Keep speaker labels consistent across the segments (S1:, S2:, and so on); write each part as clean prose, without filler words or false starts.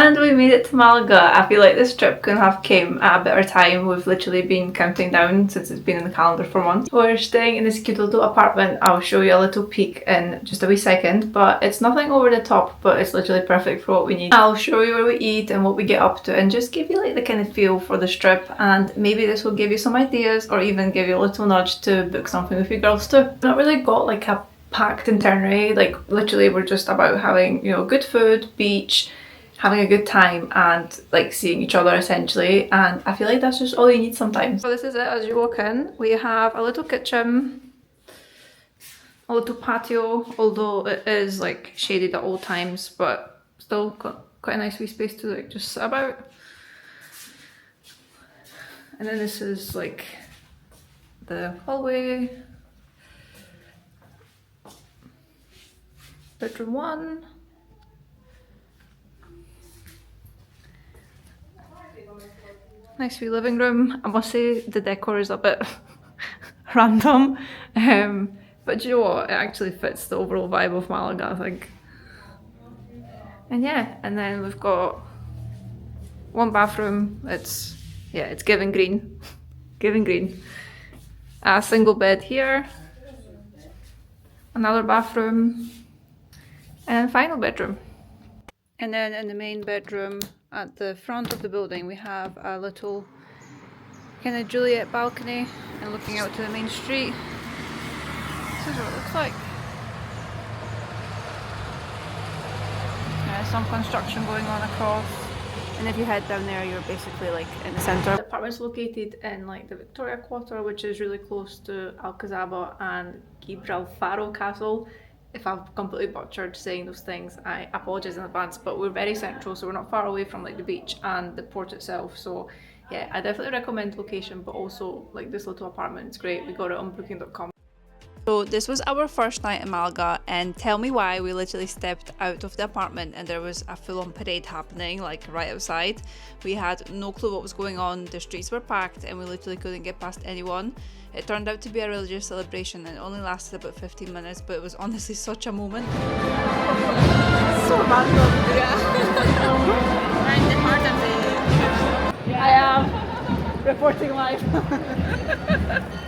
S1: And we made it to Malaga. I feel like this trip couldn't have came at a better time. We've literally been counting down since it's been in the calendar for months. We're staying in this cute little apartment. I'll show you a little peek in just a wee second, but it's nothing over the top, but it's literally perfect for what we need. I'll show you where we eat and what we get up to and just give you like the kind of feel for this trip, and maybe this will give you some ideas or even give you a little nudge to book something with your girls too. I've not really got like a packed itinerary, like literally we're just about having, you know, good food, beach, having a good time and like seeing each other essentially, and I feel like that's just all you need sometimes. So this is it as you walk in. We have a little kitchen, a little patio, although it is like shaded at all times, but still got quite a nice wee space to like just sit about. And then this is like the hallway, bedroom 1. Nice wee living room. I must say the decor is a bit random, but do you know what? It actually fits the overall vibe of Malaga, I think. And yeah, and then we've got one bathroom. It's giving green, giving green. A single bed here, another bathroom, and final bedroom. And then in the main bedroom at the front of the building we have a little kind of Juliet balcony and looking out to the main street. This is what it looks like. Some construction going on across, and if you head down there you're basically like in the centre. The apartment's located in like the Victoria Quarter, which is really close to Alcazaba and Gibralfaro Castle. If I've completely butchered saying those things, I apologise in advance, but we're very central, so we're not far away from like the beach and the port itself. So yeah, I definitely recommend location, but also like this little apartment, it's great. We got it on booking.com. So this was our first night in Malaga, and tell me why we literally stepped out of the apartment and there was a full-on parade happening like right outside. We had no clue what was going on, the streets were packed and we literally couldn't get past anyone. It turned out to be a religious celebration and it only lasted about 15 minutes, but it was honestly such a moment. So random. Yeah. I'm the part of the... I am reporting live.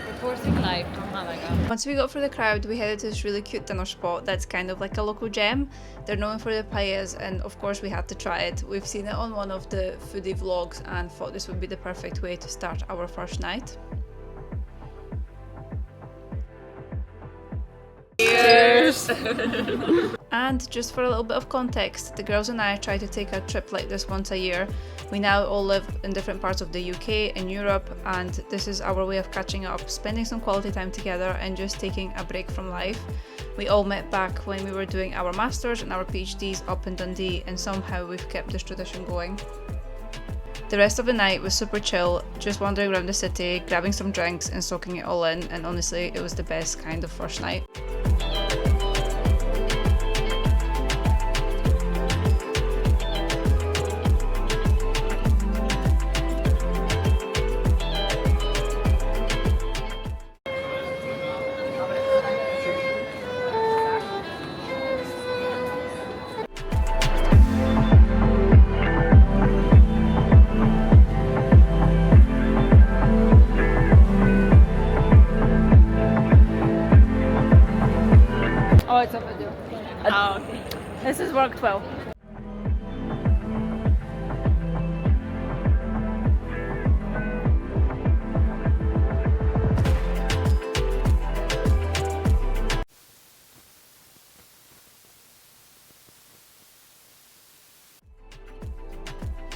S1: Reporting live from Malaga. Once we got through the crowd, we headed to this really cute dinner spot that's kind of like a local gem. They're known for their paellas, and of course we had to try it. We've seen it on one of the foodie vlogs and thought this would be the perfect way to start our first night. Cheers! And just for a little bit of context, the girls and I try to take a trip like this once a year. We now all live in different parts of the UK and Europe, and this is our way of catching up, spending some quality time together and just taking a break from life. We all met back when we were doing our masters and our PhDs up in Dundee, and somehow we've kept this tradition going. The rest of the night was super chill, just wandering around the city, grabbing some drinks and soaking it all in, and honestly it was the best kind of first night. Oh, it's a video. Oh, okay. This is worked well.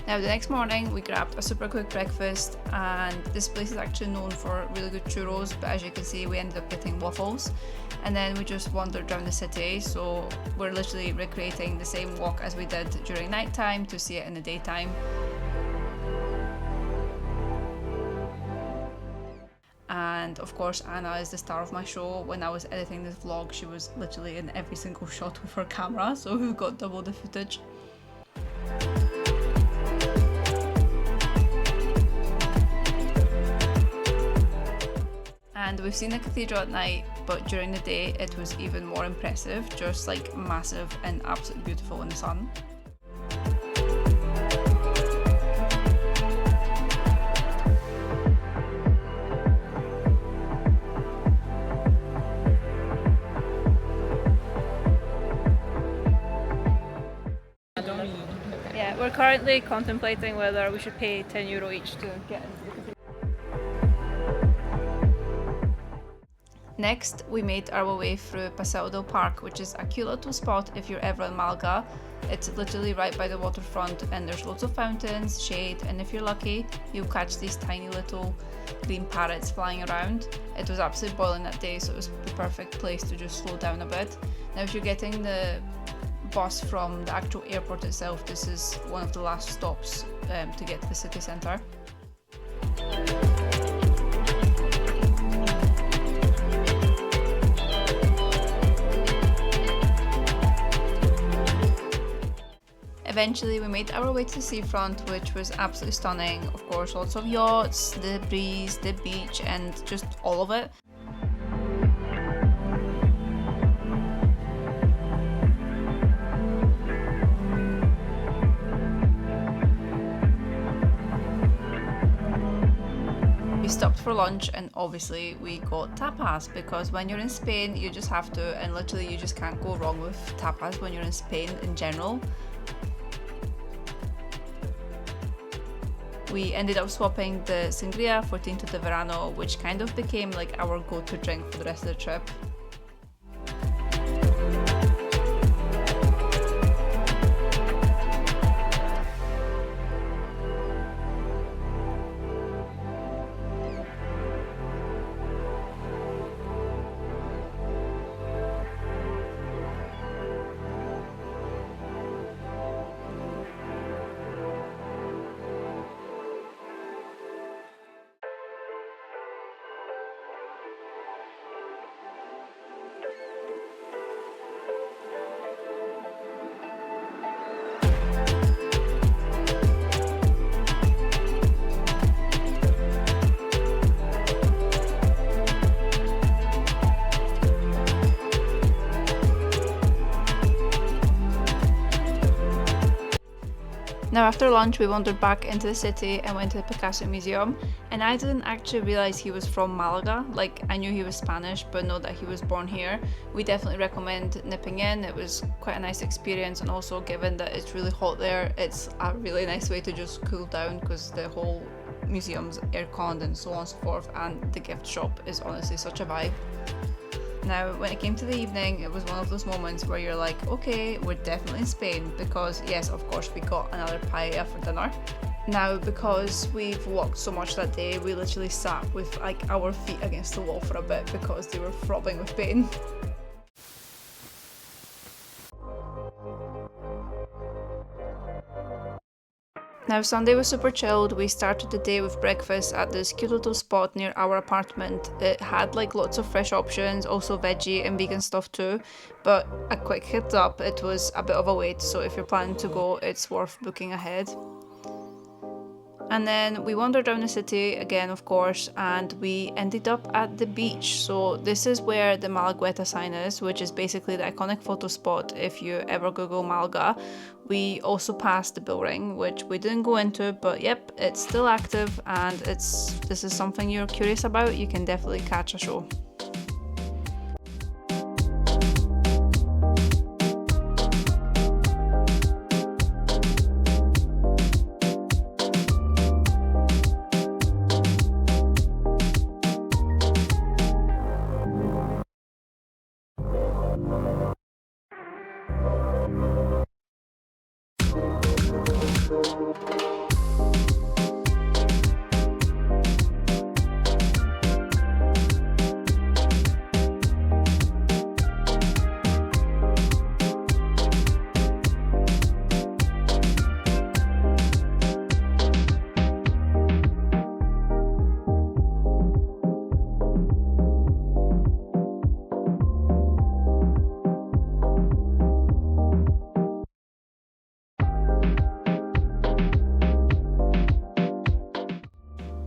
S1: Now the next morning we grabbed a super quick breakfast, and this place is actually known for really good churros, but as you can see we ended up getting waffles, and then we just wandered around the city. So we're literally recreating the same walk as we did during nighttime to see it in the daytime. And of course Anna is the star of my show. When I was editing this vlog she was literally in every single shot with her camera, so we got double the footage. And we've seen the cathedral at night, but during the day it was even more impressive, just like massive and absolutely beautiful in the sun. currently contemplating whether we should pay €10 each to get into the cathedral. Next, we made our way through Paseo del Parque, which is a cute little spot if you're ever in Malaga. It's literally right by the waterfront and there's lots of fountains, shade, and if you're lucky, you'll catch these tiny little green parrots flying around. It was absolutely boiling that day, so it was the perfect place to just slow down a bit. Now if you're getting the bus from the actual airport itself, this is one of the last stops to get to the city centre. Eventually we made our way to the seafront, which was absolutely stunning. Of course, lots of yachts, the breeze, the beach, and just all of it. We stopped for lunch and obviously we got tapas, because when you're in Spain you just have to, and literally you just can't go wrong with tapas when you're in Spain in general. We ended up swapping the sangria for tinto de verano, which kind of became like our go-to drink for the rest of the trip. Now after lunch we wandered back into the city and went to the Picasso Museum, and I didn't actually realise he was from Malaga. Like, I knew he was Spanish but not that he was born here. We definitely recommend nipping in. It was quite a nice experience, and also given that it's really hot there, it's a really nice way to just cool down, because the whole museum's air-conned and so on and so forth, and the gift shop is honestly such a vibe. Now, when it came to the evening, it was one of those moments where you're like, okay, we're definitely in Spain, because yes, of course, we got another paella for dinner. Now, because we've walked so much that day, we literally sat with like our feet against the wall for a bit because they were throbbing with pain. Now Sunday was super chilled. We started the day with breakfast at this cute little spot near our apartment. It had like lots of fresh options, also veggie and vegan stuff too, but a quick heads up, it was a bit of a wait, so if you're planning to go, it's worth booking ahead. And then we wandered around the city again, of course, and we ended up at the beach. So this is where the Malagueta sign is, which is basically the iconic photo spot if you ever Google Malaga. We also passed the bull ring, which we didn't go into, but yep, it's still active, and this is something you're curious about, you can definitely catch a show.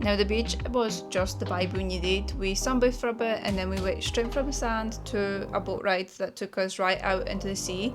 S1: Now the beach was just the vibe we needed. We sunbathed for a bit and then we went straight from the sand to a boat ride that took us right out into the sea.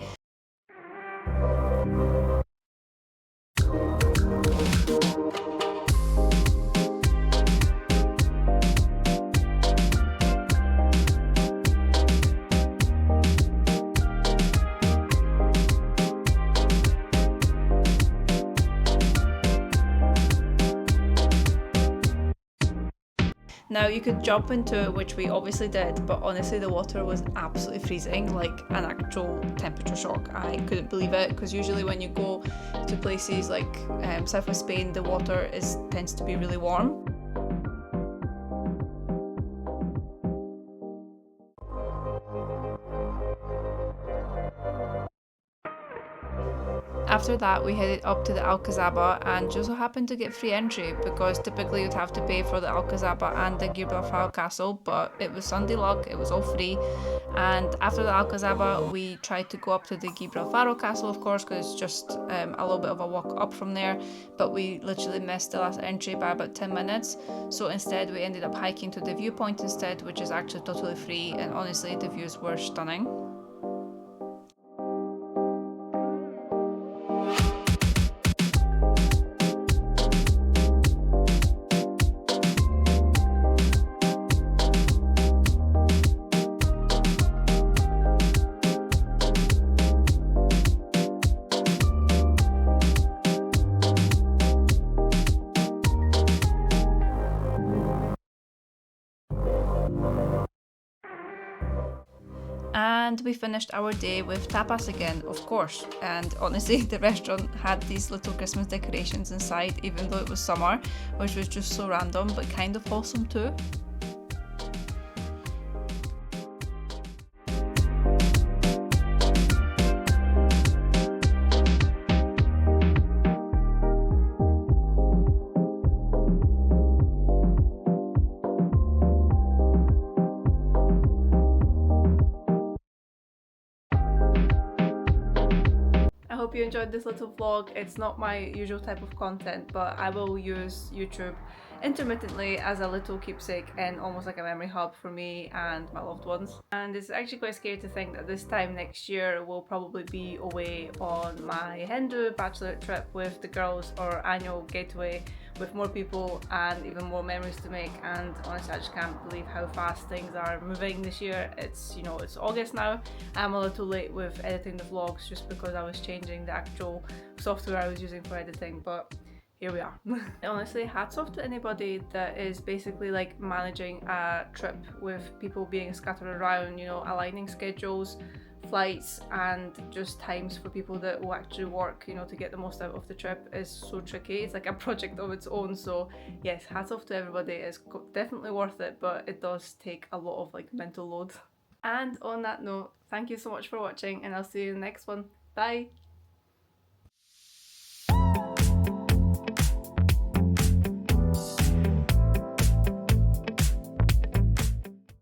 S1: Now you could jump into it, which we obviously did, but honestly the water was absolutely freezing, like an actual temperature shock. I couldn't believe it, because usually when you go to places like south of Spain, the water tends to be really warm. After that, we headed up to the Alcazaba and just so happened to get free entry, because typically you'd have to pay for the Alcazaba and the Gibraltar Castle, but it was Sunday luck, it was all free. And after the Alcazaba, we tried to go up to the Gibraltar Castle, of course, because it's just a little bit of a walk up from there, but we literally missed the last entry by about 10 minutes. So instead, we ended up hiking to the viewpoint instead, which is actually totally free, and honestly, the views were stunning. And we finished our day with tapas again, of course. And honestly, the restaurant had these little Christmas decorations inside, even though it was summer, which was just so random, but kind of wholesome too. I hope you enjoyed this little vlog. It's not my usual type of content, but I will use YouTube intermittently as a little keepsake and almost like a memory hub for me and my loved ones. And it's actually quite scary to think that this time next year we'll probably be away on my Hindu bachelorette trip with the girls, or annual getaway with more people and even more memories to make. And honestly, I just can't believe how fast things are moving this year. It's, you know, it's August now. I'm a little late with editing the vlogs just because I was changing the actual software I was using for editing, but here we are. Honestly, hats off to anybody that is basically like managing a trip with people being scattered around, you know, aligning schedules, flights, and just times for people that will actually work, you know, to get the most out of the trip is so tricky. It's like a project of its own. So yes, hats off to everybody. It's definitely worth it, but it does take a lot of like mental load. And on that note, thank you so much for watching, and I'll see you in the next one. Bye!